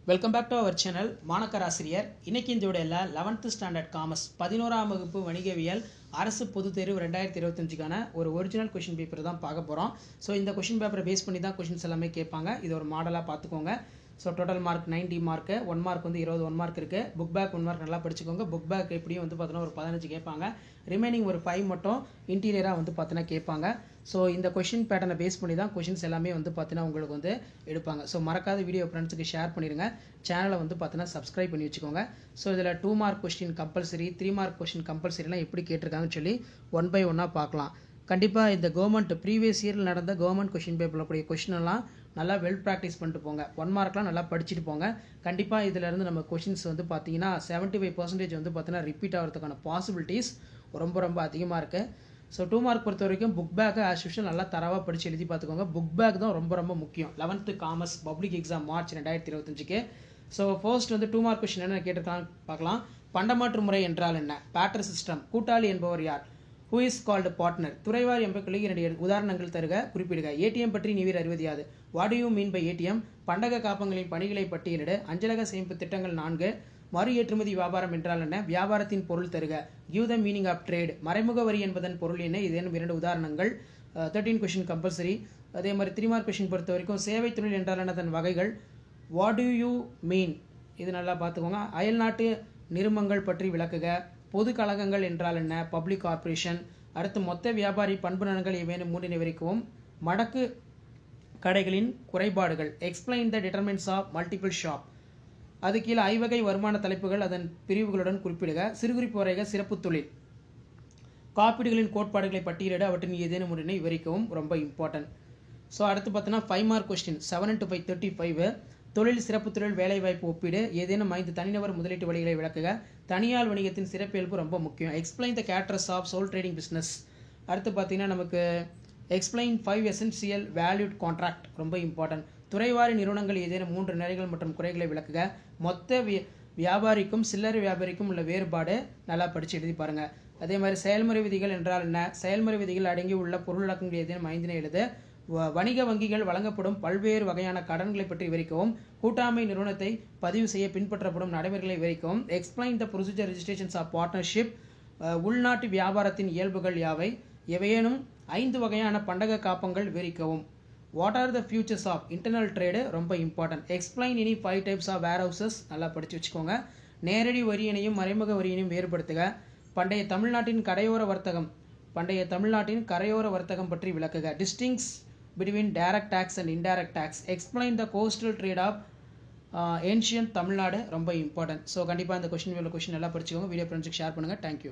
Welcome back to our channel மாணக்கர் ஆசிரியர். இன்னைக்கு இந்த வீடியோல 11th ஸ்டாண்டர்ட் காமர்ஸ் 11ஆம் வகுப்பு வணிகவியல் அரசு பொதுத் தேர்வு 2025க்கான ஒரு ஒரிஜினல் கொஷின் பேப்பர் தான் பார்க்க போகிறோம். ஸோ இந்த கொஷின் பேப்பரை பேஸ் பண்ணி தான் கொஷின்ஸ் எல்லாமே கேட்பாங்க. இது ஒரு மாடலாக பார்த்துக்கோங்க. So total mark 90 mark, 1 mark வந்து 20 1 மார்க் இருக்குது. புக் பேக் 1 மார்க் நல்லா படிச்சுக்கோங்க. புக் பேக் எப்படியும் வந்து பார்த்தோன்னா ஒரு 15 கேட்பாங்க. ரிமைனிங் ஒரு 5 மட்டும் இன்டீரியராக வந்து பார்த்தோன்னா கேட்பாங்க. ஸோ இந்த கொஷின் பேட்டர்னை பேஸ் பண்ணி தான் கொஷின்ஸ் எல்லாமே வந்து பார்த்தீங்கன்னா உங்களுக்கு வந்து எடுப்பாங்க. ஸோ மறக்காத வீடியோ ஃப்ரெண்ட்ஸுக்கு ஷேர் பண்ணிடுங்க. சேனலை வந்து பார்த்தீங்கன்னா சப்ஸ்கிரைப் பண்ணி வச்சுக்கோங்க. ஸோ இதில் 2 mark question compulsory, 3 mark question கம்பல்சரிலாம் எப்படி கேட்டிருக்காங்கன்னு சொல்லி 1 by 1 பார்க்கலாம். கண்டிப்பாக இந்த கவர்மெண்ட் ப்ரீவியஸ் இயரில் நடந்த கவர்மெண்ட் கொஷின் பேப்பரில் கூடிய கொஷினெல்லாம் நல்லா வெல் ப்ராக்டிஸ் பண்ணிட்டு போங்க. 1 மார்க்லாம் நல்லா படிச்சுட்டு போங்க. கண்டிப்பாக இதிலேருந்து நம்ம கொஷின்ஸ் வந்து பார்த்தீங்கன்னா 75% வந்து பார்த்தீங்கன்னா ரிப்பீட் ஆகிறதுக்கான பாசிபிலிட்டிஸ் ரொம்ப ரொம்ப அதிகமாக இருக்குது. ஸோ 2 மார்க் பொறுத்த வரைக்கும் புக் பேக்கை ஆஸ் யூஷுவல் நல்லா தரவாக படித்து எழுதி பார்த்துக்கோங்க. புக் பேக் தான் ரொம்ப ரொம்ப முக்கியம். 11th commerce public exam March 2025க்கு. ஸோ ஃபர்ஸ்ட் வந்து 2 மார்க் கொஸ்டின் என்ன கேட்டிருக்காங்க பார்க்கலாம். பண்டமாற்று முறை என்றால் என்ன? Barter system. கூட்டாளி என்பவர் யார்? Who is called partner? துறைவார் எம்பக்களை 2 உதாரணங்கள் தருக, குறிப்பிடுக. ஏடிஎம் பற்றி நீர் அறிவது யாது? What do you mean by ATM? பண்டக காப்பங்களின் பணிகளை பட்டியலிடு. அஞ்சலக சேமிப்பு திட்டங்கள் 4. மறு ஏற்றுமதி வியாபாரம் என்றால் என்ன? வியாபாரத்தின் பொருள் தருக. Give the meaning of trade. மறைமுக வரி என்பதன் பொருள் என்ன? இதேனும் 2 உதாரணங்கள். 13 கொஸ்டின் கம்பல்சரி. அதே மாதிரி 3 மார்க் கொஸ்டின் பொறுத்த வரைக்கும் சேவை தொழில் என்றால் என்ன, அதன் வகைகள். வாட் டு யூ மீன்? இது நல்லா பார்த்துக்கோங்க. அயல்நாட்டு நிறுமங்கள் பற்றி விளக்குக. பொது கழகங்கள் என்றால் என்ன? Public corporation. அடுத்து மொத்த வியாபாரி பண்பு நலன்கள் ஏவேனும் 3 விவரிக்கவும். மடக்கு கடைகளின் குறைபாடுகள். Explain the detriments of multiple shop. அது கீழே ஐவகை வருமான தலைப்புகள் அதன் பிரிவுகளுடன் குறிப்பிடுக. சிறுகுறிப்பு வரைக. சிறப்பு தொழில். காப்பீடுகளின் கோட்பாடுகளை பட்டியலிட. அவற்றின் ஏதேனும் ஒன்றினை விவரிக்கவும். ரொம்ப இம்பார்ட்டன்ட். ஸோ அடுத்து பார்த்தோன்னா 5 மார்க் கொஸ்டின் 7 into 5 35. தொழில், சிறப்பு தொழில், வேலைவாய்ப்பு ஒப்பீடு. ஏதேனும் 5 தனிநபர் முதலீட்டு வழிகளை விளக்குக. தனியார் வணிகத்தின் சிறப்பியல்பு ரொம்ப முக்கியம். Explain the characters of sole trading business. அடுத்து பார்த்தீங்கன்னா நமக்கு எக்ஸ்பிளைன் 5 எசென்சியல் வேல்யூட் கான்ட்ராக்ட் ரொம்ப இம்பார்ட்டன்ட். துறைவாரி நிறுவனங்கள் ஏதேனும் 3 நிறைகள் மற்றும் குறைகளை விளக்குக. மொத்த வியாபாரிக்கும் சில்லறை வியாபாரிக்கும் உள்ள வேறுபாடு நல்லா படித்து எழுதி பாருங்க. அதே மாதிரி செயல்முறை விதிகள் என்றால் என்ன? செயல்முறை விதிகள் அடங்கி உள்ள பொருளாக்கங்கள் ஏதேனும் 5 எழுது. வணிக வங்கிகள் வழங்கப்படும் பல்வேறு வகையான கடன்களை பற்றி விவரிக்கவும். கூட்டாண்மை நிறுவனத்தை பதிவு செய்ய பின்பற்றப்படும் நடைமுறைகளை விவரிக்கவும். Explain the procedure registrations of partnership. உள்நாட்டு வியாபாரத்தின் இயல்புகள் யாவை? எவையேனும் 5 வகையான பண்டக காப்பங்கள் விவரிக்கவும். What are the futures of internal trade ரொம்ப important. Explain any 5 types of warehouses நல்லா படித்து வச்சுக்கோங்க. நேரடி வரியினையும் மறைமுக வரியினையும் வேறுபடுத்துக. பண்டைய தமிழ்நாட்டின் கரையோர வர்த்தகம் பற்றி விளக்குக. டிஸ்டிங்ஸ் between direct tax and indirect tax. Explain the coastal trade of ancient Tamil Nadu ரொம்ப இம்பார்ட்டன்ட். ஸோ கண்டிப்பாக இந்த கொஸ்டின் நல்லா படிச்சுக்கோங்க. வீடியோ ஃப்ரெண்ட்ஸுக்கு ஷேர் பண்ணுங்கள். தேங்க்யூ.